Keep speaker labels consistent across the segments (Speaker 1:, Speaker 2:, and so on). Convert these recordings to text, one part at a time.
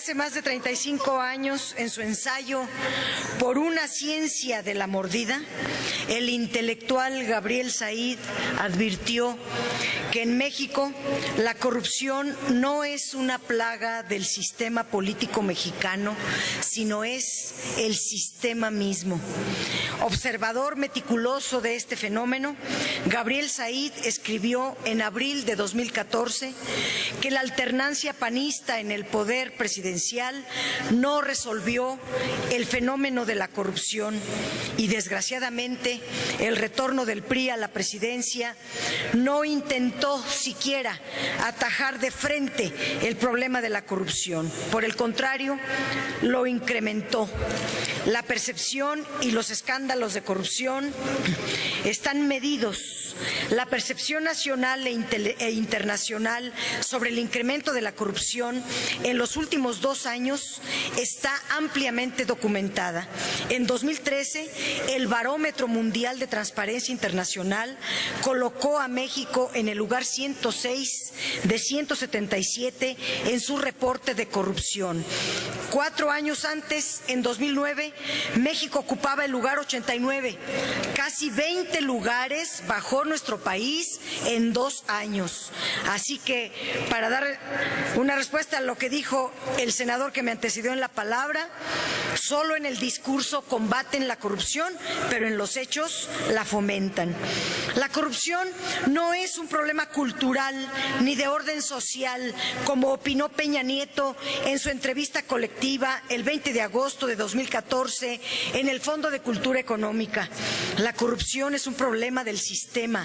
Speaker 1: hace más de 35 años, en su ensayo Por una ciencia de la mordida, el intelectual Gabriel Said advirtió que en México la corrupción no es una plaga del sistema político mexicano, sino es el sistema mismo. Observador meticuloso de este fenómeno, Gabriel Said escribió en abril de 2014 que la alternancia panista en el poder presidencial no resolvió el fenómeno de la corrupción y, desgraciadamente, el retorno del PRI a la presidencia no intentó siquiera atajar de frente el problema de la corrupción. Por el contrario, lo incrementó. La percepción y los escándalos de corrupción están medidos. La percepción nacional e internacional sobre el incremento de la corrupción en los últimos 2 años está ampliamente documentada. En 2013, el Barómetro Mundial de Transparencia Internacional colocó a México en el lugar 106 de 177 en su reporte de corrupción. 4 años antes, en 2009, México ocupaba el lugar 89. Casi 20 lugares bajó nuestro país en 2 años. Así que, para dar una respuesta a lo que dijo el senador que me antecedió en la palabra, solo en el discurso combaten la corrupción, pero en los hechos la fomentan. La corrupción no es un problema cultural ni de orden social, como opinó Peña Nieto en su entrevista colectiva el 20 de agosto de 2014 en el Fondo de Cultura Económica. La corrupción es un problema del sistema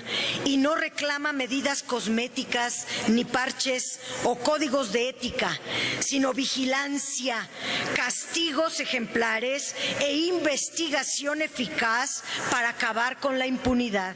Speaker 1: y no reclama medidas cosméticas, ni parches o códigos de ética, sino vigilancia, castigos ejemplares e investigación eficaz para acabar con la impunidad.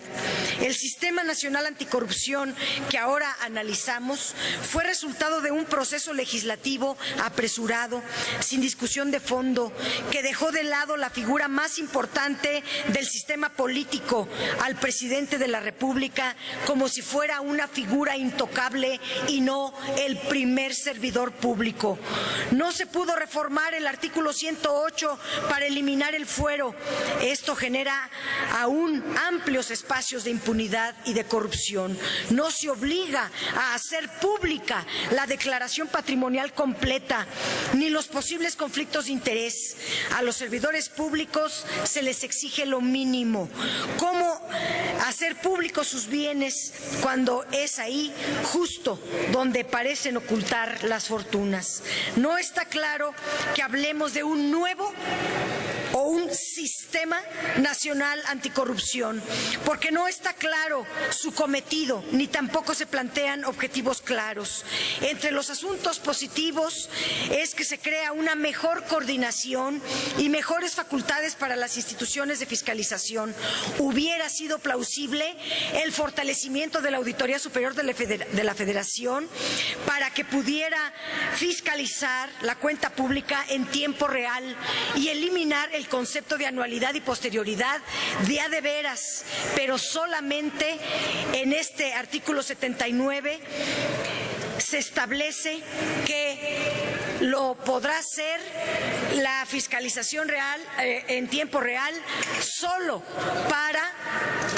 Speaker 1: El Sistema Nacional Anticorrupción que ahora analizamos fue resultado de un proceso legislativo apresurado, sin discusión de fondo, que dejó de lado la figura más importante del sistema político, al presidente de la República, como si fuera una figura intocable y no el primer servidor público. No se pudo reformar el artículo 108 para eliminar el fuero. Esto genera aún amplios espacios de impunidad y de corrupción. No se obliga a hacer pública la declaración patrimonial completa, ni los posibles conflictos de interés. A los servidores públicos se les exige lo mínimo. ¿Cómo hacer públicos sus bienes cuando es ahí justo donde parecen ocultar las fortunas? No está claro que hablemos de un nuevo o un sistema nacional anticorrupción, porque no está claro su cometido, ni tampoco se plantean objetivos claros. Entre los asuntos positivos es que se crea una mejor coordinación y mejores facultades para las instituciones de fiscalización. Hubiera sido plausible el fortalecimiento de la Auditoría Superior de la Federación para que pudiera fiscalizar la cuenta pública en tiempo real y eliminar el concepto de anualidad y posterioridad de a de veras, pero solamente en este artículo 79 se establece que lo podrá hacer la fiscalización real en tiempo real solo para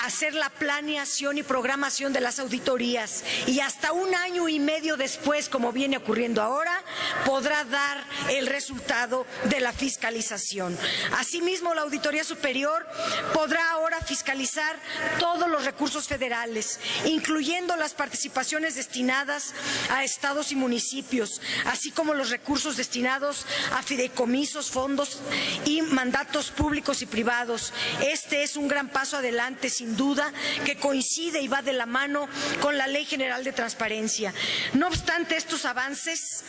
Speaker 1: hacer la planeación y programación de las auditorías, y hasta 1 año y medio después, como viene ocurriendo ahora, podrá dar el resultado de la fiscalización. Asimismo, la Auditoría Superior podrá ahora fiscalizar todos los recursos federales, incluyendo las participaciones destinadas a estados y municipios, así como los recursos destinados a fideicomisos, fondos y mandatos públicos y privados. Este es un gran paso adelante, sin duda, que coincide y va de la mano con la Ley General de Transparencia. No obstante estos avances,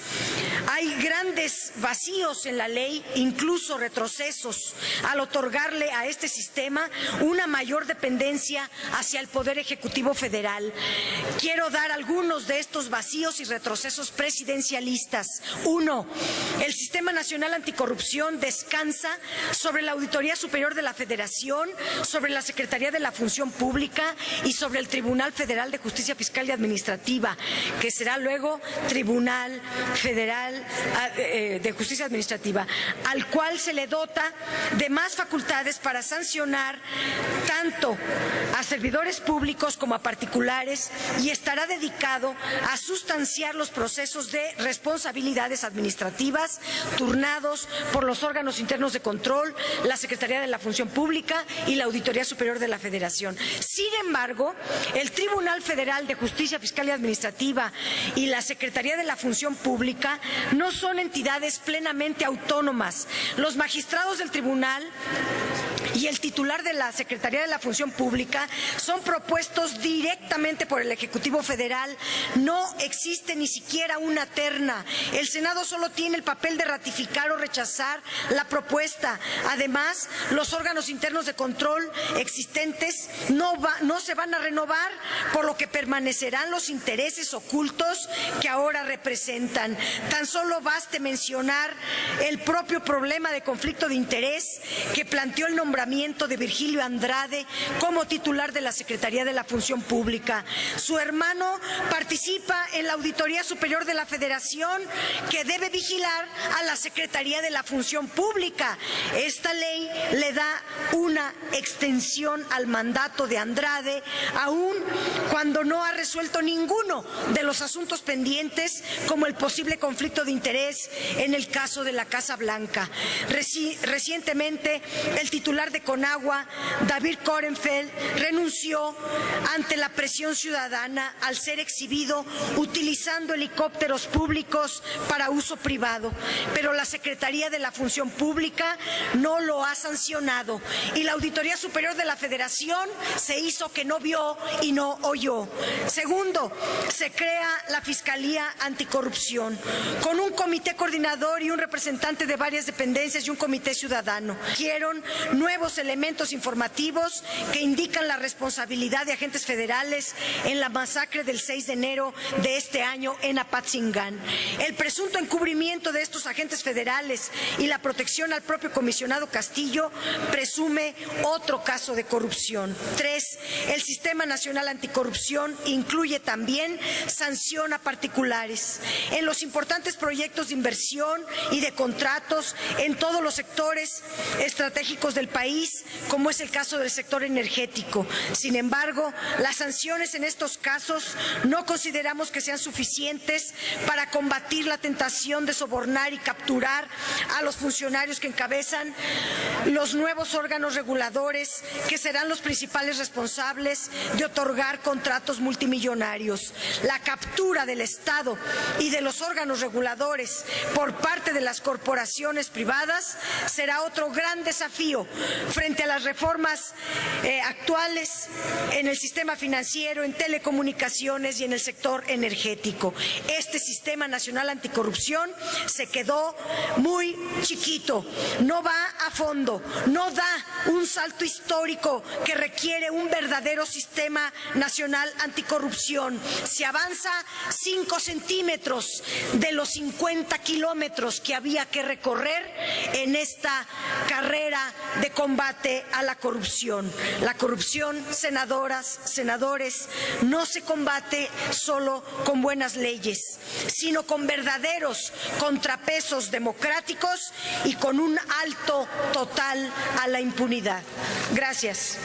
Speaker 1: hay grandes vacíos en la ley, incluso retrocesos, al otorgarle a este sistema una mayor dependencia hacia el Poder Ejecutivo Federal. Quiero dar algunos de estos vacíos y retrocesos presidencialistas. 1. El Sistema Nacional Anticorrupción descansa sobre la Auditoría Superior de la Federación, sobre la Secretaría de la Función Pública y sobre el Tribunal Federal de Justicia Fiscal y Administrativa, que será luego Tribunal Federal Federal de Justicia Administrativa, al cual se le dota de más facultades para sancionar tanto a servidores públicos como a particulares, y estará dedicado a sustanciar los procesos de responsabilidades administrativas turnados por los órganos internos de control, la Secretaría de la Función Pública y la Auditoría Superior de la Federación. Sin embargo, el Tribunal Federal de Justicia Fiscal y Administrativa y la Secretaría de la Función Pública no son entidades plenamente autónomas. Los magistrados del tribunal y el titular de la Secretaría de la Función Pública son propuestos directamente por el Ejecutivo Federal. No existe ni siquiera una terna. El Senado solo tiene el papel de ratificar o rechazar la propuesta. Además, los órganos internos de control existentes no se van a renovar, por lo que permanecerán los intereses ocultos que ahora representan. Tan solo baste mencionar el propio problema de conflicto de interés que planteó el nombramiento de Virgilio Andrade como titular de la Secretaría de la Función Pública. Su hermano participa en la Auditoría Superior de la Federación, que debe vigilar a la Secretaría de la Función Pública. Esta ley le da una extensión al mandato de Andrade, aun cuando no ha resuelto ninguno de los asuntos pendientes, como el posible conflicto de interés en el caso de la Casa Blanca. Recientemente, el titular de Conagua, David Korenfeld, renunció ante la presión ciudadana al ser exhibido utilizando helicópteros públicos para uso privado, pero la Secretaría de la Función Pública no lo ha sancionado y la Auditoría Superior de la Federación se hizo que no vio y no oyó. Segundo, se crea la Fiscalía Anticorrupción con un comité coordinador y un representante de varias dependencias y un comité ciudadano. Quieren nuevos elementos informativos que indican la responsabilidad de agentes federales en la masacre del 6 de enero de este año en Apatzingán. El presunto encubrimiento de estos agentes federales y la protección al propio comisionado Castillo presume otro caso de corrupción. 3. El Sistema Nacional Anticorrupción incluye también sanción a particulares en los importantes proyectos de inversión y de contratos en todos los sectores estratégicos del país, como es el caso del sector energético. Sin embargo, las sanciones en estos casos no consideramos que sean suficientes para combatir la tentación de sobornar y capturar a los funcionarios que encabezan los nuevos órganos reguladores, que serán los principales responsables de otorgar contratos multimillonarios. La captura del Estado y de los órganos reguladores por parte de las corporaciones privadas será otro gran desafío frente a las reformas actuales en el sistema financiero, en telecomunicaciones y en el sector energético. Este Sistema Nacional Anticorrupción se quedó muy chiquito, no va a fondo, no da un salto histórico que requiere un verdadero Sistema Nacional Anticorrupción. Se avanza 5 centímetros de los 50 kilómetros que había que recorrer en esta carrera de combate a la corrupción. La corrupción, senadoras, senadores, no se combate solo con buenas leyes, sino con verdaderos contrapesos democráticos y con un alto total a la impunidad. Gracias.